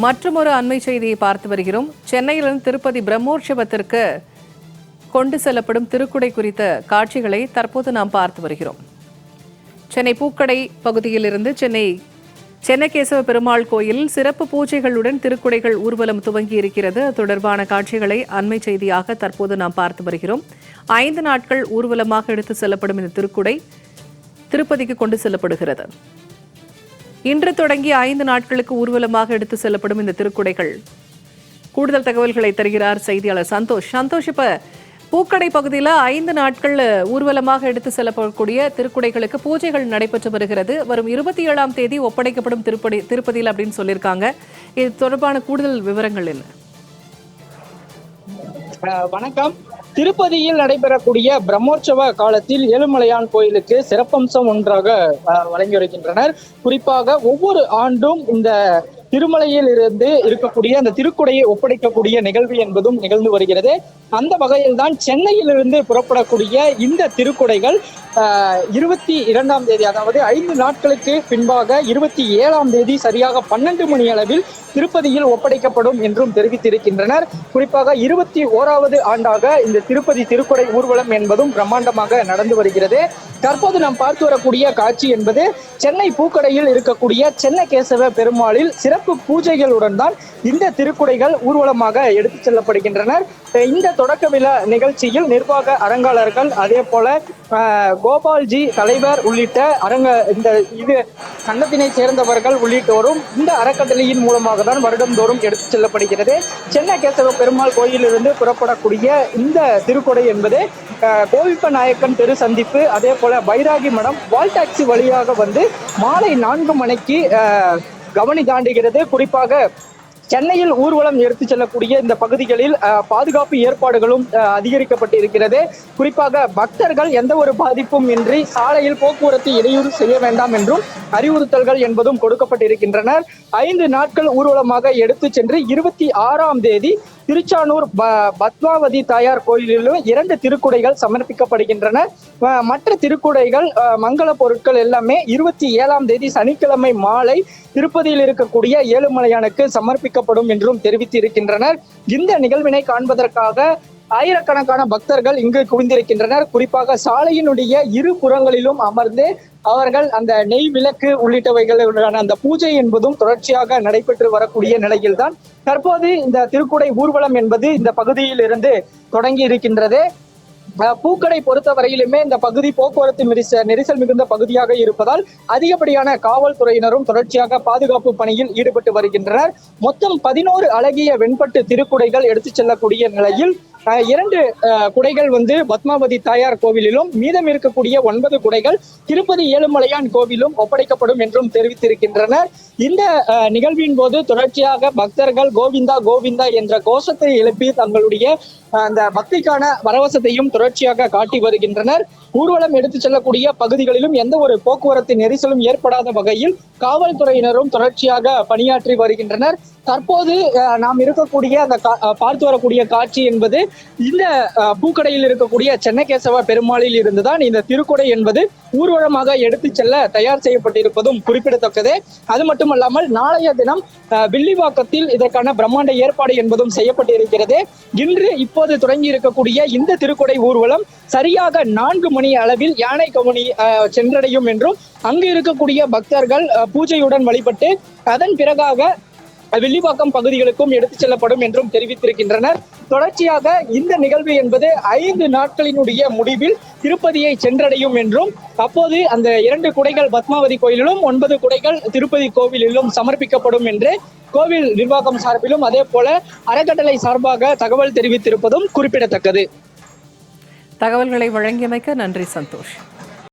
மற்றொரு அண்மை செய்தியை பார்த்து வருகிறோம். சென்னையிலிருந்து திருப்பதி பிரம்மோற்சவத்திற்கு கொண்டு செல்லப்படும் திருக்குடை குறித்த காட்சிகளை தற்போது நாம் பார்த்து வருகிறோம். சென்னை பூக்கடை பகுதியிலிருந்து சென்னகேசவ பெருமாள் கோயிலில் சிறப்பு பூஜைகளுடன் திருக்குடைகள் ஊர்வலம் துவங்கி இருக்கிறது. அது தொடர்பான காட்சிகளை அண்மை செய்தியாக தற்போது நாம் பார்த்து வருகிறோம். 5 நாட்கள் ஊர்வலமாக எடுத்து செல்லப்படும் இந்த திருக்குடை திருப்பதிக்கு கொண்டு செல்லப்படுகிறது. இன்று தொடங்கி 5 நாட்களுக்கு ஊர்வலமாக எடுத்து செல்லப்படும் இந்த திருக்குடைகள். கூடுதல் தகவல்களை தருகிறார் செய்தியாளர் சந்தோஷ். இப்ப பூக்கடை பகுதியில் 5 நாட்கள் ஊர்வலமாக எடுத்து செல்லப்படக்கூடிய திருக்குடைகளுக்கு பூஜைகள் நடைபெற்று வருகிறது. வரும் 27ஆம் தேதி ஒப்படைக்கப்படும் திருப்பதியில் அப்படின்னு சொல்லியிருக்காங்க. இது தொடர்பான கூடுதல் விவரங்கள் என்ன? வணக்கம். திருப்பதியில் நடைபெறக்கூடிய பிரம்மோற்சவ காலத்தில் ஏழுமலையான் கோயிலுக்கு சிறப்பம்சம் ஒன்றாக வழங்கி வருகின்றனர். குறிப்பாக ஒவ்வொரு ஆண்டும் இந்த திருமலையில் இருந்து இருக்கக்கூடிய அந்த திருக்குடையை ஒப்படைக்கக்கூடிய நிகழ்வு என்பதும் நிகழ்ந்து வருகிறது. அந்த வகையில் தான் சென்னையிலிருந்து புறப்படக்கூடிய இந்த திருக்குடைகள் 22ஆம் தேதி, அதாவது 5 நாட்களுக்கு பின்பாக 27ஆம் தேதி சரியாக 12 மணி அளவில் திருப்பதியில் ஒப்படைக்கப்படும் என்றும் தெரிவித்திருக்கின்றனர். குறிப்பாக 21வது ஆண்டாக இந்த திருப்பதி திருக்குடை ஊர்வலம் என்பதும் பிரம்மாண்டமாக நடந்து வருகிறது. தற்போது நாம் பார்த்து வரக்கூடிய காட்சி என்பது சென்னை பூக்கடையில் இருக்கக்கூடிய சென்னகேசவ பெருமாளில் சிறப்பு பூஜைகளுடன் தான் இந்த திருக்குடைகள் ஊர்வலமாக எடுத்துச் செல்லப்படுகின்றனர். இந்த தொடக்க விழா நிகழ்ச்சியில் நிர்வாக அரங்காளர்கள், அதே போல கோபால்ஜி தலைவர் உள்ளிட்ட இது சங்கத்தினை சேர்ந்தவர்கள் உள்ளிட்டோரும் இந்த அறக்கட்டளையின் மூலமாக தான் வருடந்தோறும் எடுத்துச் செல்லப்படுகிறது. சென்னகேசவ பெருமாள் கோயிலிருந்து புறப்படக்கூடிய இந்த திருக்குடை என்பது கோவிப்ப நாயக்கன் தெரு சந்திப்பு, அதே போல பைராகி மடம், வால் டாக்ஸி வழியாக வந்து மாலை 4 மணிக்கு கவனி தாண்டுகிறது. குறிப்பாக சென்னையில் ஊர்வலம் எடுத்துச் செல்லக்கூடிய இந்த பகுதிகளில் பாதுகாப்பு ஏற்பாடுகளும் அதிகரிக்கப்பட்டு இருக்கிறது. குறிப்பாக பக்தர்கள் எந்த ஒரு பாதிப்பும் இன்றி சாலையில் போக்குவரத்து இடையூறு செய்ய வேண்டாம் என்றும் அறிவுறுத்தல்கள் என்பதும் கொடுக்கப்பட்டிருக்கின்றனர். 5 நாட்கள் ஊர்வலமாக எடுத்து சென்று 26ஆம் தேதி திருச்சானூர் பத்மாவதி தாயார் கோயிலிலும் 2 திருக்குடைகள் சமர்ப்பிக்கப்படுகின்றன. மற்ற திருக்குடைகள் மங்கள பொருட்கள் எல்லாமே 27ஆம் தேதி சனிக்கிழமை மாலை திருப்பதியில் இருக்கக்கூடிய ஏழுமலையானுக்கு சமர்ப்பிக்கப்படும் என்றும் தெரிவித்திருக்கின்றனர். இந்த நிகழ்வினை காண்பதற்காக ஆயிரக்கணக்கான பக்தர்கள் இங்கு குவிந்திருக்கின்றனர். குறிப்பாக சாலையினுடைய 2 புறங்களிலும் அமர்ந்து அவர்கள் அந்த நெய் விளக்கு உள்ளிட்டவைகளுடான அந்த பூஜை என்பதும் தொடர்ச்சியாக நடைபெற்று வரக்கூடிய நிலையில்தான் தற்போது இந்த திருக்குடை ஊர்வலம் என்பது இந்த பகுதியில் இருந்து தொடங்கி இருக்கின்றது. பூக்கடை பொறுத்த வரையிலுமே இந்த பகுதி போக்குவரத்து நெரிசல் மிகுந்த பகுதியாக இருப்பதால் அதிகப்படியான காவல்துறையினரும் தொடர்ச்சியாக பாதுகாப்பு பணியில் ஈடுபட்டு வருகின்றனர். மொத்தம் 11 அழகிய வெண்பட்டு திருக்குடைகள் எடுத்துச் செல்லக்கூடிய நிலையில் 2 குடைகள் வந்து பத்மாவதி தாயார் கோவிலிலும், மீதம் இருக்கக்கூடிய 9 குடைகள் திருப்பதி ஏழுமலையான் கோவிலும் ஒப்படைக்கப்படும் என்றும் தெரிவித்திருக்கின்றனர். இந்த நிகழ்வின் போது தொடர்ச்சியாக பக்தர்கள் கோவிந்தா கோவிந்தா என்ற கோஷத்தை எழுப்பி தங்களுடைய அந்த பக்திக்கான வரவசத்தையும் தொடர்ச்சியாக காட்டி வருகின்றனர். ஊர்வலம் எடுத்துச் செல்லக்கூடிய பகுதிகளிலும் எந்த ஒரு போக்குவரத்து நெரிசலும் ஏற்படாத வகையில் காவல்துறையினரும் தொடர்ச்சியாக பணியாற்றி வருகின்றனர். தற்போது நாம் இருக்கக்கூடிய அந்த பார்த்து வரக்கூடிய காட்சி என்பது இந்த பூக்கடையில் இருக்கக்கூடிய சென்னகேசவ பெருமாளில் இருந்துதான் இந்த திருக்குடை என்பது ஊர்வலமாக எடுத்து செல்ல தயார் செய்யப்பட்டிருப்பதும் குறிப்பிடத்தக்கது. அது மட்டுமல்லாமல் நாளைய தினம் வில்லிவாக்கத்தில் இதற்கான பிரம்மாண்ட ஏற்பாடு என்பதும் செய்யப்பட்டிருக்கிறது. இன்று இப்போது தொடங்கி இருக்கக்கூடிய இந்த திருக்குடை ஊர்வலம் சரியாக 4 மணி அளவில் யானை கவனி சென்றடையும் என்றும் அங்கு இருக்கக்கூடிய பக்தர்கள் பூஜையுடன் வழிபட்டு அதன் பிறகாக வில்லிவாக்கம் பகுதிகளுக்கும் எடுத்துச் செல்லப்படும் என்றும் தெரிவித்திருக்கின்றனர். தொடர்ச்சியாக இந்த நிகழ்வு என்பது 5 நாட்களினுடைய முடிவில் திருப்பதியை சென்றடையும் என்றும் அப்போது அந்த 2 குடைகள் பத்மாவதி கோயிலிலும் 9 குடைகள் திருப்பதி கோவிலிலும் சமர்ப்பிக்கப்படும் என்று கோவில் நிர்வாகம் சார்பிலும் அதே போல அறக்கட்டளை சார்பாக தகவல் தெரிவித்திருப்பதும் குறிப்பிடத்தக்கது. தகவல்களை வழங்கியமைக்க நன்றி சந்தோஷ்.